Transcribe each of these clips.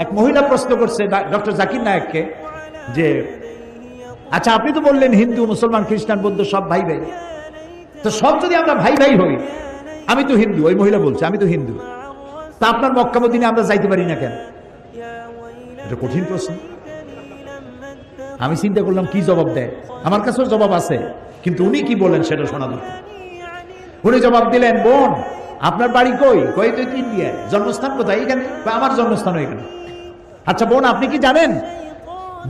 এক মহিলা প্রশ্ন করছে ডক্টর জাকির নায়েককে যে আচ্ছা আপনি তো বললেন হিন্দু মুসলমান খ্রিস্টান বৌদ্ধ সব ভাই ভাই, তো সব যদি আমরা ভাই ভাই হই, আমি তো হিন্দু, ওই মহিলা বলছে আমি তো হিন্দু, তা আপনার মক্কা মদিনায় আমরা যাইতে পারি না কেন? এটা কঠিন প্রশ্ন। আমি চিন্তা করলাম কি জবাব দেয়। আমার কাছেও জবাব আছে, কিন্তু উনি কি বলেন সেটা শোনা দরকার। উনি জবাব দিলেন, বোন আপনার বাড়ি কই? কই তো ইন্ডিয়ায়। জন্মস্থান কোথায়? এখানে। বা আমার জন্মস্থান এখানে। আচ্ছা বোন আপনি কি জানেন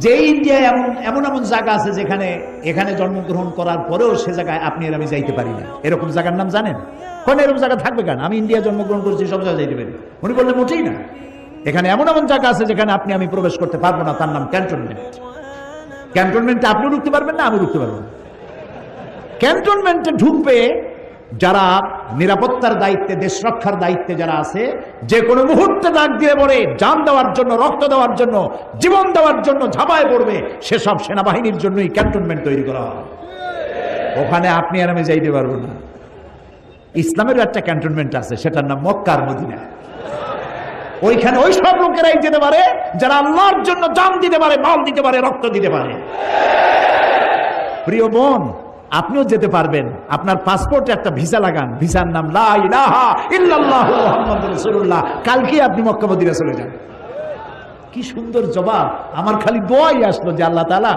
যে ইন্ডিয়ায় এমন এমন এমন জায়গা আছে যেখানে এখানে জন্মগ্রহণ করার পরেও সে জায়গায় আপনি আর আমি যাইতে পারি না, এরকম জায়গার নাম জানেন? কোন এরকম জায়গা থাকবে কেন? আমি ইন্ডিয়া জন্মগ্রহণ করেছি, সব জায়গায় যাইতে পারি। উনি বললেন মোটেই না, এখানে এমন এমন জায়গা আছে যেখানে আপনি আমি প্রবেশ করতে পারবো না, তার নাম ক্যান্টনমেন্ট। ক্যান্টনমেন্টে আপনিও ঢুকতে পারবেন না, আমি ঢুকতে পারবো না। ক্যান্টনমেন্টে ঢুকবে যারা নিরাপত্তার দায়িত্বে, দেশ রক্ষার দায়িত্বে যারা আছে, যে কোনো মুহূর্তে ডাক দিয়ে পড়ে জান দেওয়ার জন্য, রক্ত দেওয়ার জন্য, জীবন দেওয়ার জন্য ঝাঁপায় পড়বে, সেসব সেনাবাহিনীর জন্যই ক্যান্টনমেন্ট তৈরি করা হয়। ওখানে আপনি আর আমি যাইতে পারবো না। ইসলামের একটা ক্যান্টনমেন্ট আছে, সেটার নাম মক্কা আর মদিনা। ওইখানে ওই সব লোকেরাই যেতে পারে যারা আল্লাহর জন্য জান দিতে পারে, মাল দিতে পারে, রক্ত দিতে পারে। প্রিয় বোন আপনিও যেতে পারবেন, আপনার পাসপোর্টে একটা ভিসা লাগান, ভিসার নাম লা ইলাহা ইল্লাল্লাহু মুহাম্মাদুর রাসূলুল্লাহ, কালকে আপনি মক্কা মদিনা চলে যান। কি সুন্দর জবাব! আমার খালি দোয়াই আসলো যে আল্লাহ তাআলা